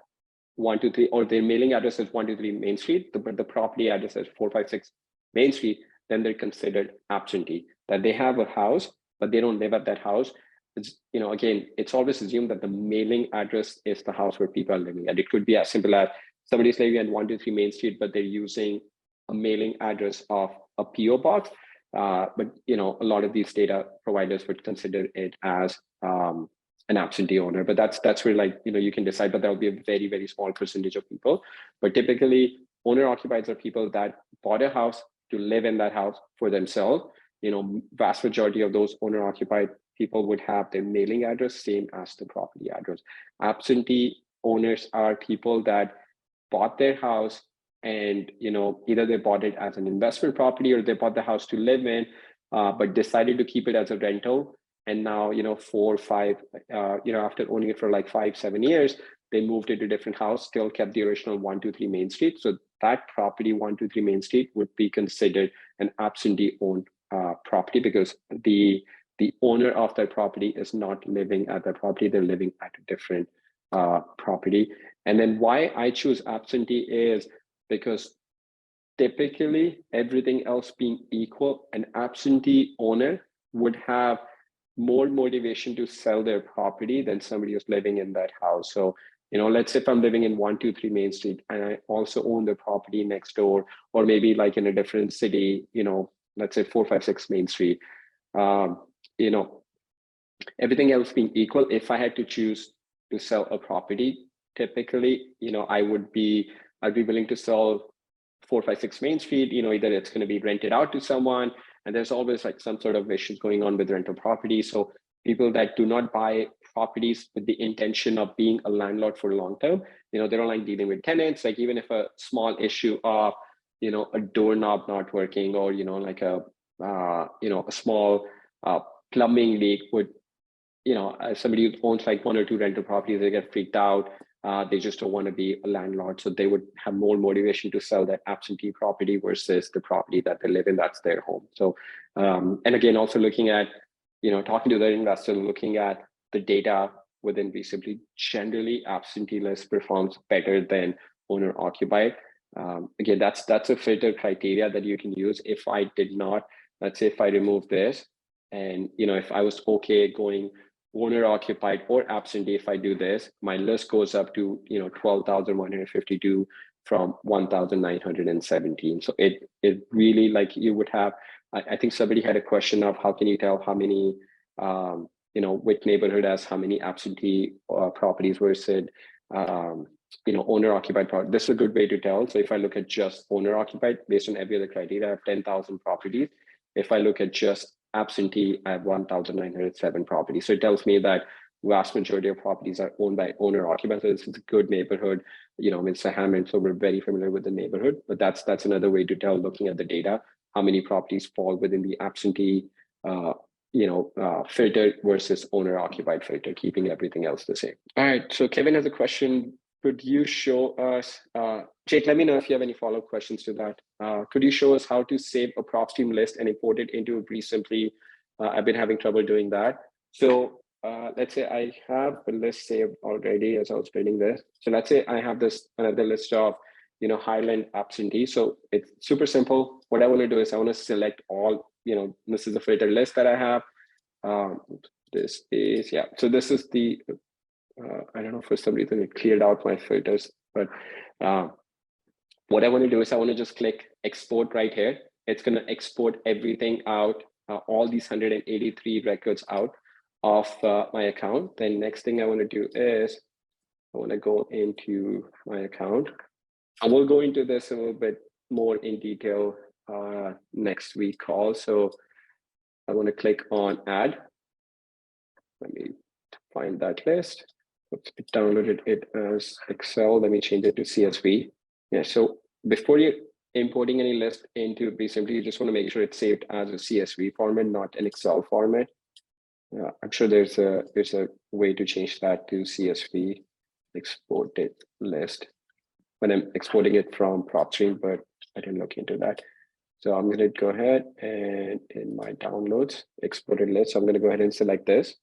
123, or their mailing address is 123 Main Street, but the property address is 456 Main Street, then they're considered absentee. That they have a house, but they don't live at that house. It's, again, it's always assumed that the mailing address is the house where people are living at. It could be as simple as somebody's living at 123 Main Street, but they're using a mailing address of a PO box. But a lot of these data providers would consider it as an absentee owner. But that's where, like, you can decide, but that will be a very, very small percentage of people. But typically, owner occupieds are people that bought a house to live in that house for themselves. Vast majority of those owner occupied people would have their mailing address same as the property address. Absentee owners are people that bought their house and, either they bought it as an investment property or they bought the house to live in, but decided to keep it as a rental. And now, 4 or 5, after owning it for like 5-7 years, they moved it to a different house, still kept the original 123 Main Street. So that property, 123 Main Street, would be considered an absentee owned property, because the owner of that property is not living at that property, they're living at a different property. And then why I choose absentee is because typically, everything else being equal, an absentee owner would have more motivation to sell their property than somebody who's living in that house. So, let's say if I'm living in 123 Main Street and I also own the property next door, or maybe like in a different city, let's say 456 Main Street, everything else being equal, if I had to choose to sell a property, typically, I'd be willing to sell 456 Main Street, either it's going to be rented out to someone, and there's always like some sort of issues going on with rental property. So people that do not buy properties with the intention of being a landlord for long term, they don't like dealing with tenants. Like even if a small issue of, a doorknob not working, or, like a small plumbing leak would, as somebody who owns like 1 or 2 rental properties, they get freaked out. They just don't want to be a landlord. So they would have more motivation to sell that absentee property versus the property that they live in, that's their home. So, and again, also looking at, talking to the investor, looking at the data within REsimpli, generally absentee list performs better than owner occupied. Again, that's a filter criteria that you can use. If I did not, let's say if I remove this, and if I was okay going owner occupied or absentee, if I do this, my list goes up to 12,152 from 1,917. So it really, like, you would have, I think somebody had a question of how can you tell how many which neighborhood has how many absentee properties versus owner occupied property. This is a good way to tell. So if I look at just owner occupied, based on every other criteria, I have 10,000 properties. If I look at just absentee, I have 1,907 properties. So it tells me that vast majority of properties are owned by owner occupied. So this is a good neighborhood. It's a Hammond, so we're very familiar with the neighborhood. But that's another way to tell, looking at the data, how many properties fall within the absentee filter versus owner occupied filter, keeping everything else the same. All right. So Kevin has a question. Could you show us, Jake, let me know if you have any follow-up questions to that. Could you show us how to save a Propstream list and import it into REsimpli? I've been having trouble doing that. So let's say I have a list saved already as I was building this. So let's say I have this another list of, Highland absentee. So it's super simple. What I want to do is I want to select all, this is the filter list that I have. This is, yeah. So this is the, I don't know, for some reason it cleared out my filters, but what I want to do is I want to just click export right here. It's going to export everything out, all these 183 records out of my account. Then next thing I want to do is I want to go into my account. I will go into this a little bit more in detail next week call. So I want to click on add. Let me find that list. I downloaded it as Excel. Let me change it to CSV. Yeah, so before you importing any list into REsimpli, you just want to make sure it's saved as a CSV format, not an Excel format. I'm sure there's a way to change that to CSV exported list when I'm exporting it from Propstream, but I didn't look into that. So I'm going to go ahead and in my downloads, exported list. So I'm going to go ahead and select this.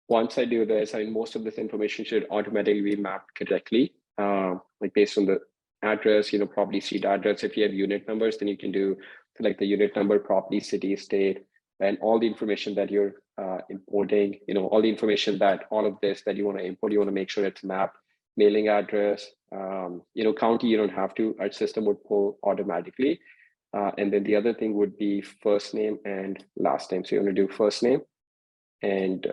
Once I do this, most of this information should automatically be mapped correctly, like based on the address, property street address. If you have unit numbers, then you can do like the unit number, property, city, state, and all the information that you're importing, all the information that all of this that you want to import, you want to make sure it's mapped. Mailing address, county, you don't have to, our system would pull automatically. And then the other thing would be first name and last name. So you want to do first name and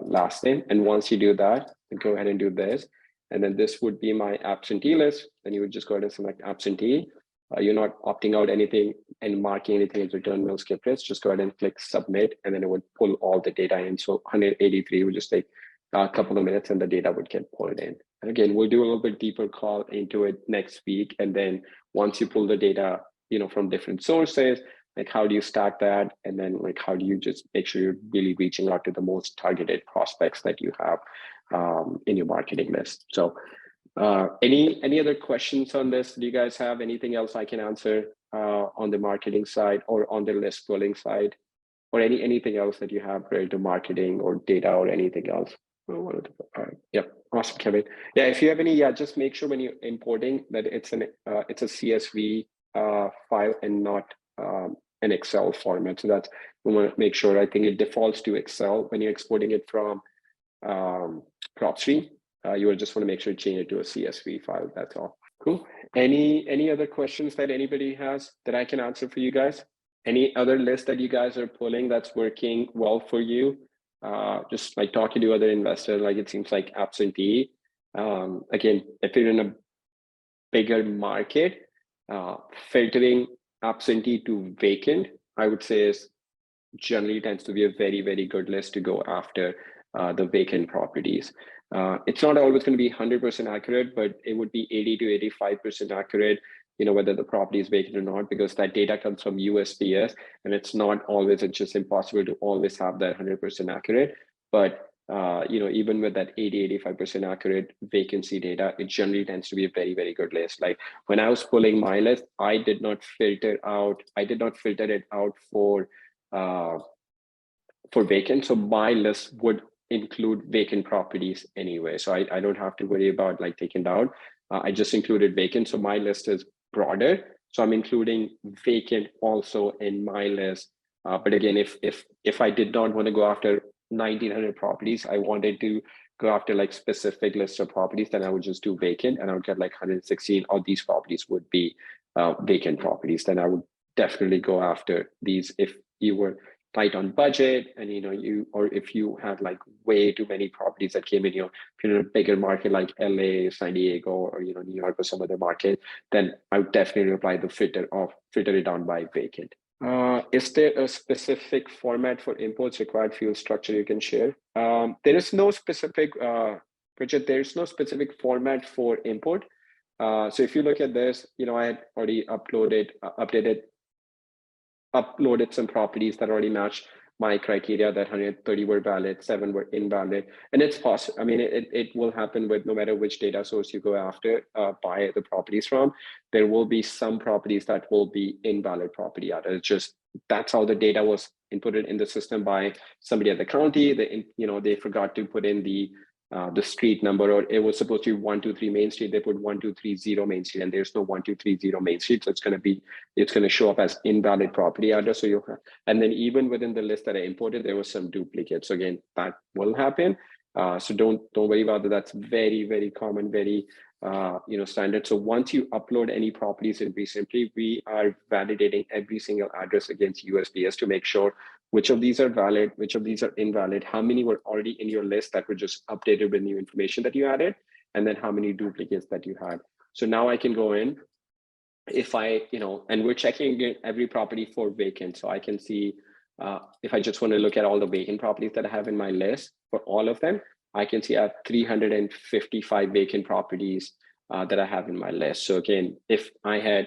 last name. And once you do that, go ahead and do this. And then this would be my absentee list. Then you would just go ahead and select absentee. you're not opting out anything and marking anything as return mail skip list, just go ahead and click submit, and then it would pull all the data in. So 183 would just take a couple of minutes and the data would get pulled in. And again, we'll do a little bit deeper call into it next week. And then once you pull the data, from different sources, like how do you stack that? And then like, how do you just make sure you're really reaching out to the most targeted prospects that you have in your marketing list? So any other questions on this? Do you guys have anything else I can answer on the marketing side or on the list pulling side, or anything else that you have related to marketing or data or anything else? All right. Yep. Awesome, Kevin. Yeah. If you have any, just make sure when you're importing that it's a CSV file and not an Excel format. So that's, we want to make sure. I think it defaults to Excel when you're exporting it from Propstream. You will just want to make sure you change it to a CSV file. That's all. Cool. Any other questions that anybody has that I can answer for you guys? Any other list that you guys are pulling that's working well for you? Just like talking to other investors, like it seems like absentee. Again, if you're in a bigger market, filtering absentee to vacant, I would say is generally tends to be a very, very good list to go after the vacant properties. It's not always going to be 100% accurate, but it would be 80 to 85% accurate, whether the property is vacant or not, because that data comes from USPS, and it's not always, it's just impossible to always have that 100% accurate. But, even with that 80, 85% accurate vacancy data, it generally tends to be a very, very good list. Like when I was pulling my list, I did not filter it out for vacant. So my list would include vacant properties anyway. So I don't have to worry about like taking down. I just included vacant. So my list is broader. So I'm including vacant also in my list. But again, if I did not want to go after 1,900 properties, I wanted to go after like specific lists of properties, then I would just do vacant, and I would get like 116 of these properties would be vacant properties. Then I would definitely go after these if you were tight on budget, and or if you had like way too many properties that came in, if you're in a bigger market like LA, San Diego, or New York or some other market, then I would definitely apply the filter it down by vacant. Is there a specific format for imports required field structure you can share? There is no specific, Bridget, there is no specific format for import. So if you look at this, I had already uploaded some properties that already match my criteria, that 130 were valid, 7 were invalid. And it's possible. I mean, it will happen with no matter which data source you go after, buy the properties from. There will be some properties that will be invalid property data. It's just, that's how the data was inputted in the system by somebody at the county. They forgot to put in the street number, or it was supposed to be 123 Main Street. They put 1230 Main Street, and there's no 1230 Main Street. So it's going to show up as invalid property address. So and then even within the list that I imported, there was some duplicates. So again, that will happen. So don't worry about that. That's very, very common, very standard. So once you upload any properties in REsimpli, we are validating every single address against USPS to make sure which of these are valid, which of these are invalid, how many were already in your list that were just updated with new information that you added, and then how many duplicates that you had. So now I can go in, and we're checking every property for vacant. So I can see if I just want to look at all the vacant properties that I have in my list for all of them, I can see I have 355 vacant properties that I have in my list. So again, if I had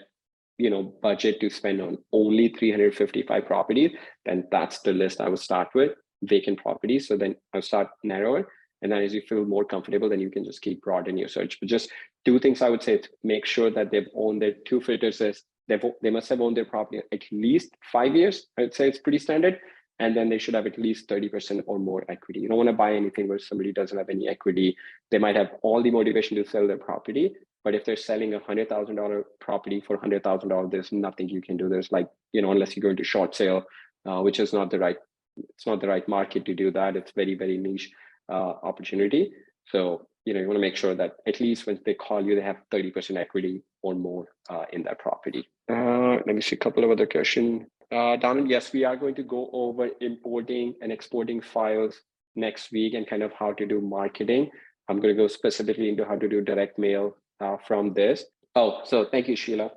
budget to spend on only 355 properties, then that's the list I would start with, vacant properties. So then I'll start narrowing, and then as you feel more comfortable, then you can just keep broadening your search. But just 2 things I would say: to make sure that they've owned their 2 filters. They must have owned their property at least 5 years. I'd say it's pretty standard. And then they should have at least 30% or more equity. You don't want to buy anything where somebody doesn't have any equity. They might have all the motivation to sell their property, but if they're selling a $100,000 property for $100,000, there's nothing you can do. There's unless you go into short sale, which is not the right market to do that. It's very, very niche opportunity. So, you want to make sure that at least when they call you, they have 30% equity or more in that property. Let me see a couple of other questions. Donald, yes, we are going to go over importing and exporting files next week and kind of how to do marketing. I'm going to go specifically into how to do direct mail from this. Oh, so thank you, Sheila.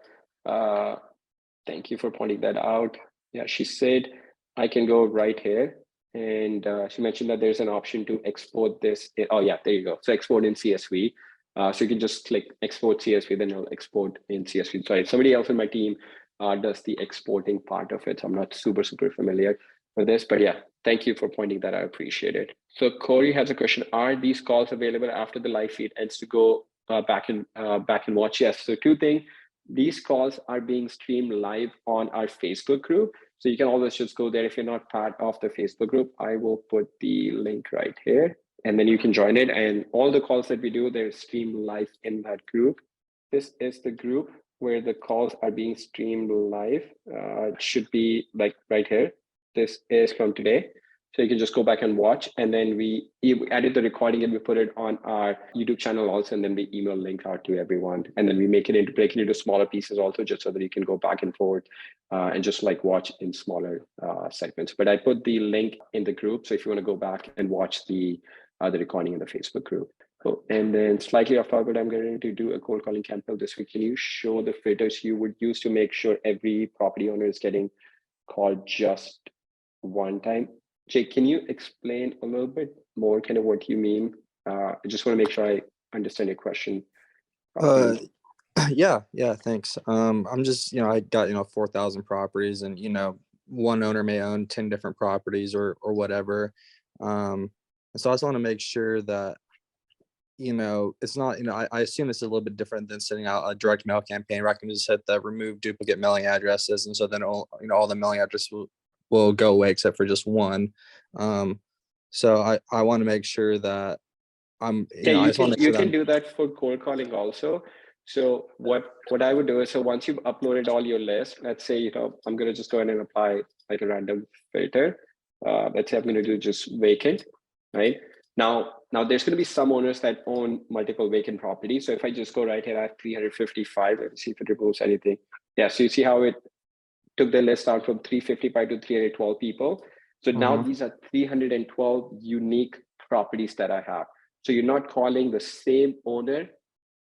Thank you for pointing that out. Yeah, she said I can go right here. And she mentioned that there's an option to export this. Oh, yeah, there you go. So export in CSV. So you can just click export CSV, then it'll export in CSV. Sorry, somebody else in my team does the exporting part of it. So I'm not super familiar with this, but yeah, thank you for pointing that out. I appreciate it. So Corey has a question. Are these calls available after the live feed ends to go back and watch? Yes. So two things. These calls are being streamed live on our Facebook group. So you can always just go there if you're not part of the Facebook group. I will put the link right here and then you can join it. And all the calls that we do, they're streamed live in that group. This is the group where the calls are being streamed live. It should be like right here. This is from today. So you can just go back and watch. And then we added the recording and we put it on our YouTube channel also. And then we email link out to everyone. And then we break it into smaller pieces also, just so that you can go back and forth and just like watch in smaller segments. But I put the link in the group. So if you want to go back and watch the recording in the Facebook group. Cool. And then slightly off topic, I'm going to do a cold calling campaign this week. Can you show the filters you would use to make sure every property owner is getting called just one time? Jake, can you explain a little bit more kind of what you mean? I just want to make sure I understand your question properly. Yeah, thanks. I'm just, I got, 4,000 properties and, one owner may own 10 different properties or whatever. And so I just want to make sure that, it's not, I assume it's a little bit different than sending out a direct mail campaign where I can just hit the remove duplicate mailing addresses. And so then all the mailing addresses will go away except for just one. So I want to make sure that I'm, you can do that for cold calling also. So what I would do is, so once you've uploaded all your lists, let's say, I'm going to just go ahead and apply like a random filter. Let's say I'm going to do just vacant, right? Now there's going to be some owners that own multiple vacant properties. So if I just go right here, I have 355. Let's see if it removes anything. Yeah, so you see how it took the list out from 355 to 312 people. So now these are 312 unique properties that I have. So you're not calling the same owner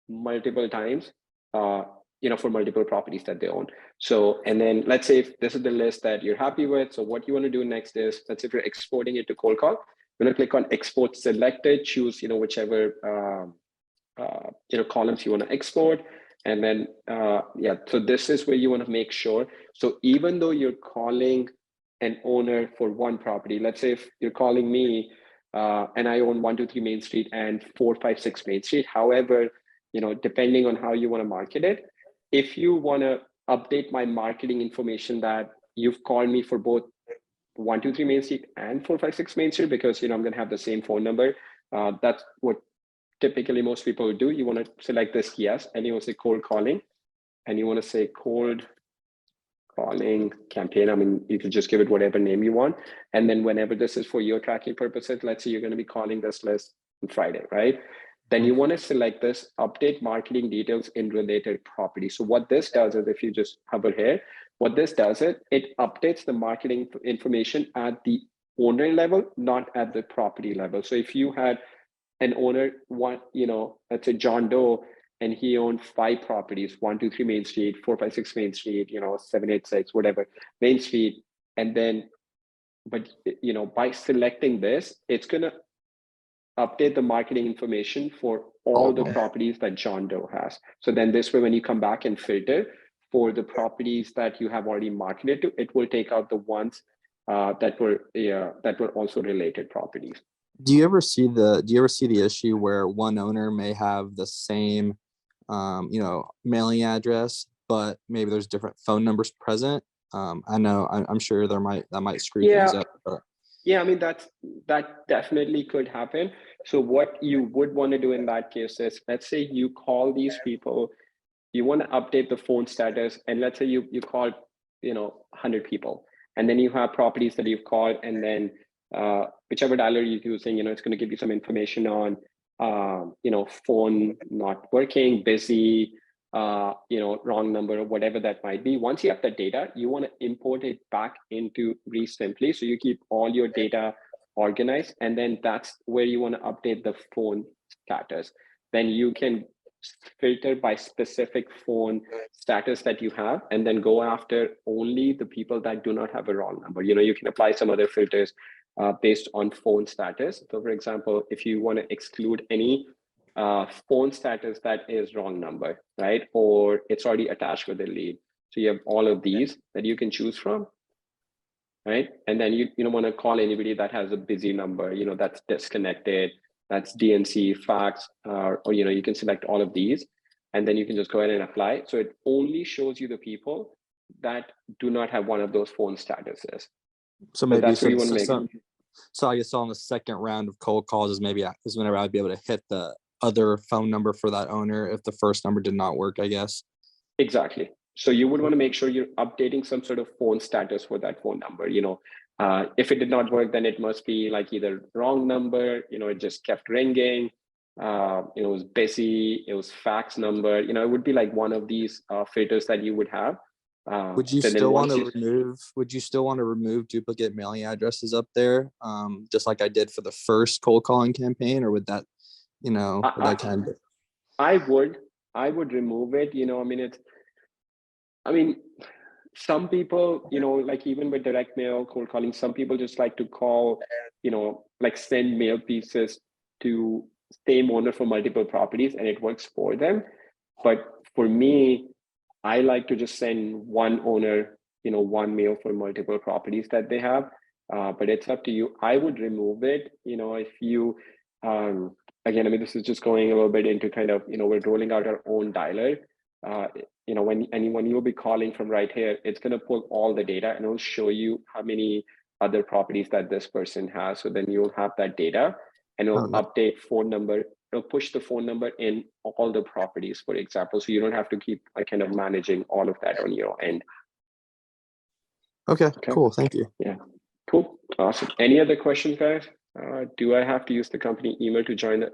multiple times, for multiple properties that they own. So, and then let's say if this is the list that you're happy with. So what you want to do next is, let's say if you're exporting it to cold call, you're going to click on export selected, choose, whichever, columns you want to export. And then, so this is where you want to make sure. So even though you're calling an owner for one property, let's say if you're calling me and I own 123 Main Street and 456 Main Street. However, depending on how you want to market it, if you want to update my marketing information that you've called me for both 123 Main Street and 456 Main Street, because I'm going to have the same phone number. That's what typically most people do. You want to select this yes, and you want to say cold calling, and you want to say cold calling campaign. I mean, you can just give it whatever name you want. And then whenever this is for your tracking purposes, let's say you're going to be calling this list on Friday, right? Then you want to select this update marketing details in related property. So what this does is, if you just hover here, what this does is it updates the marketing information at the owner level, not at the property level. So if you had an owner, let's say John Doe, and he owned 5 properties, 123 Main Street, 456 Main Street, 786, whatever, Main Street. And then, but, by selecting this, it's going to update the marketing information for all the properties that John Doe has. So then this way, when you come back and filter for the properties that you have already marketed to, it will take out the ones that were also related properties. Do you ever see the issue where one owner may have the same mailing address, but maybe there's different phone numbers present? I'm sure that might screw things up. But... Yeah, I mean, that definitely could happen. So what you would want to do in that case is, let's say you call these people, you want to update the phone status, and let's say you called 100 people, and then you have properties that you've called, and then whichever dialer you're using, it's going to give you some information on phone not working, busy, wrong number, or whatever that might be. Once you have that data, you want to import it back into REsimpli. So you keep all your data organized, and then that's where you want to update the phone status. Then you can filter by specific phone status that you have, and then go after only the people that do not have a wrong number. You can apply some other filters based on phone status. So for example, if you want to exclude any phone status that is wrong number, right? Or it's already attached with the lead. So you have all of these that you can choose from, right? And then you don't want to call anybody that has a busy number, that's disconnected, that's DNC, fax, or you can select all of these, and then you can just go ahead and apply. So it only shows you the people that do not have one of those phone statuses. So maybe that's what you want to make. So I guess on the second round of cold calls is whenever I'd be able to hit the other phone number for that owner if the first number did not work, I guess. Exactly. So you would want to make sure you're updating some sort of phone status for that phone number. If it did not work, then it must be like either wrong number, it just kept ringing, it was busy, it was fax number, it would be like one of these filters that you would have. Would you still want to remove duplicate mailing addresses up there, just like I did for the first cold calling campaign, or would that, I would remove it. Some people, like even with direct mail cold calling, some people just like to call, like send mail pieces to same owner for multiple properties, and it works for them. But for me, I like to just send one owner, one mail for multiple properties that they have. But it's up to you. I would remove it, if you, again, this is just going a little bit into kind of, we're rolling out our own dialer. When you'll be calling from right here, it's going to pull all the data and it'll show you how many other properties that this person has. So then you'll have that data, and it'll update phone number. It'll push the phone number in all the properties, for example. So you don't have to keep kind of managing all of that on your end. Okay, cool. Thank you. Yeah, cool. Awesome. Any other questions, guys? Do I have to use the company email to join the?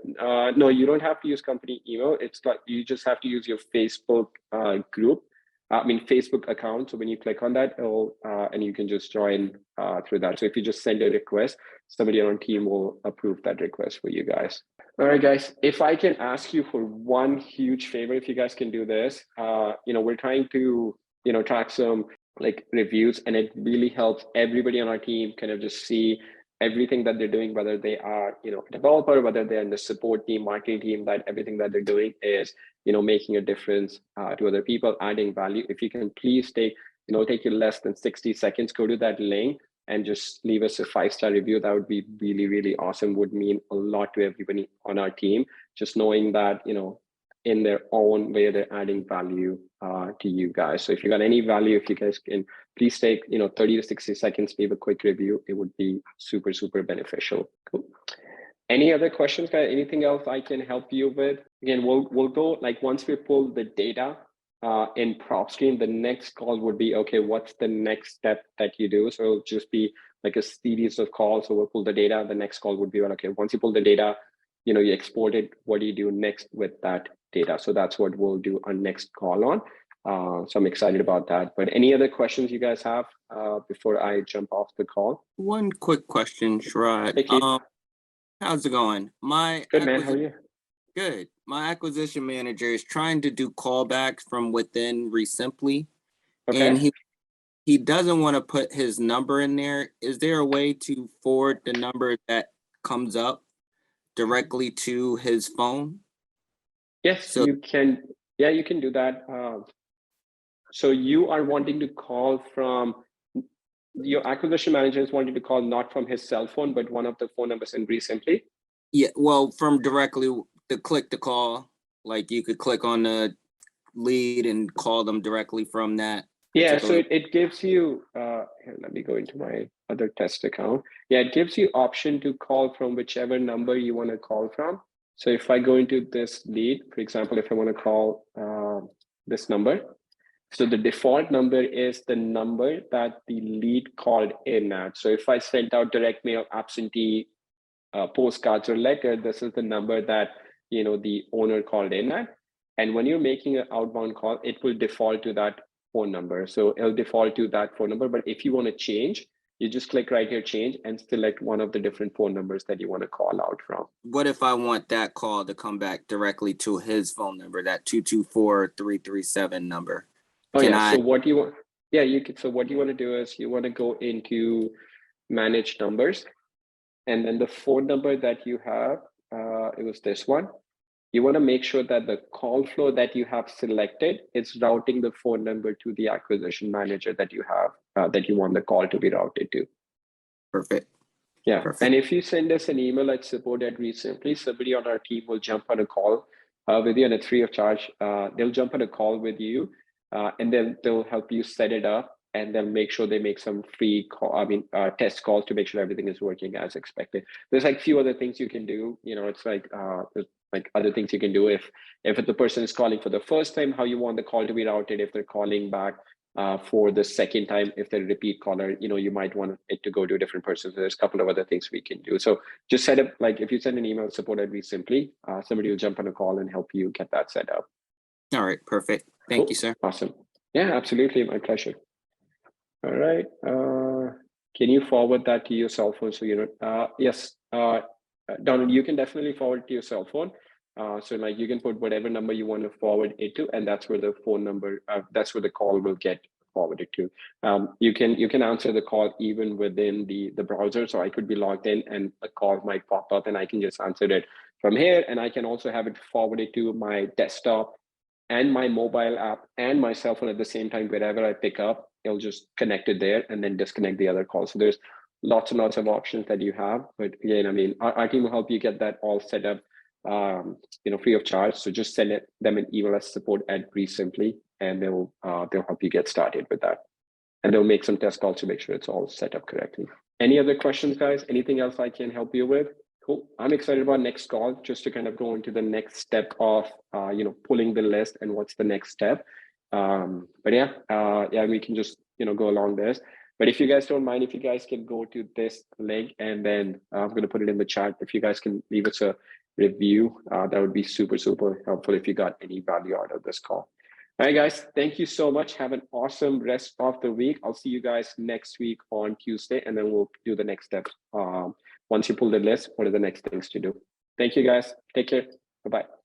No, you don't have to use company email. It's like you just have to use your Facebook group. Facebook account. So when you click on that, it'll and you can just join through that. So if you just send a request, somebody on our team will approve that request for you guys. All right, guys. If I can ask you for one huge favor, if you guys can do this, we're trying to track some like reviews, and it really helps everybody on our team kind of just see everything that they're doing, whether they are, a developer, whether they're in the support team, marketing team, that everything that they're doing is, making a difference to other people, adding value. If you can please take you less than 60 seconds, go to that link and just leave us a 5-star review. That would be really, really awesome. Would mean a lot to everybody on our team, just knowing that, in their own way, they're adding value to you guys. So if you got any value, if you guys can please take 30 to 60 seconds, leave a quick review. It would be super, super beneficial. Cool. Any other questions, guys? Anything else I can help you with? Again, we'll go like once we pull the data in Propstream, the next call would be, okay, what's the next step that you do? So it'll just be like a series of calls. So we'll pull the data. The next call would be, okay, once you pull the data, you export it. What do you do next with that data? So that's what we'll do our next call on. So I'm excited about that. But any other questions you guys have before I jump off the call? One quick question, Sharad. How's it going? Good, man. How are you? Good. My acquisition manager is trying to do callbacks from within REsimpli, and he doesn't want to put his number in there. Is there a way to forward the number that comes up directly to his phone? Yes, you can. Yeah, you can do that. So you are wanting to call from, your acquisition manager is wanting to call not from his cell phone, but one of the phone numbers in REsimpli? Yeah, well, from directly to click to call, like you could click on the lead and call them directly from that. Yeah, so it gives you, here, let me go into my other test account. Yeah, it gives you option to call from whichever number you want to call from. So if I go into this lead, for example, if I want to call this number, so the default number is the number that the lead called in at. So if I sent out direct mail, absentee, postcards or letter, this is the number that the owner called in at. And when you're making an outbound call, it will default to that phone number. So it'll default to that phone number. But if you want to change, You just click right here, change, and select one of the different phone numbers that you want to call out from. What if I want that call to come back directly to his phone number, that 224-337 number? Oh, Can yeah. I? So what you want? Yeah, you can. So what you want to do is you want to go into manage numbers, and then the phone number that you have, it was this one. You want to make sure that the call flow that you have selected is routing the phone number to the acquisition manager that you have, that you want the call to be routed to. Perfect. Yeah. Perfect. And if you send us an email at support@REsimpli, somebody on our team will jump on a call with you, and it's free of charge. They'll jump on a call with you, and then they'll help you set it up, and they'll make sure they make some free test calls to make sure everything is working as expected. There's like few other things you can do. You know, it's like there's like other things you can do if the person is calling for the first time, how you want the call to be routed. If they're calling back for the second time, if they're a repeat caller, you know, you might want it to go to a different person. So there's a couple of other things we can do. So just set up, like if you send an email support@REsimpli, somebody will jump on a call and help you get that set up. All right. Perfect. Thank you, sir. Awesome. Yeah, absolutely. My pleasure. All right. Can you forward that to your cell phone? So, you know, yes, Donald, you can definitely forward it to your cell phone. So like you can put whatever number you want to forward it to, and that's where the phone number, that's where the call will get forwarded to. You can answer the call even within the browser. So I could be logged in and a call might pop up and I can just answer it from here. And I can also have it forwarded to my desktop and my mobile app and my cell phone at the same time. Wherever I pick up, it'll just connect it there and then disconnect the other call. So there's lots and lots of options that you have. But again, I mean, our team will help you get that all set up, you know, free of charge. So just send them an email at support@REsimpli, and they'll help you get started with that. And they'll make some test calls to make sure it's all set up correctly. Any other questions, guys? Anything else I can help you with? Cool. I'm excited about next call, just to kind of go into the next step of, you know, pulling the list and what's the next step. But yeah, we can just, you know, go along this. But if you guys don't mind, if you guys can go to this link, and then I'm going to put it in the chat. If you guys can leave us a review, that would be super, super helpful if you got any value out of this call. All right, guys, thank you so much. Have an awesome rest of the week. I'll see you guys next week on Tuesday, and then we'll do the next steps. Once you pull the list, what are the next things to do? Thank you, guys. Take care. Bye-bye.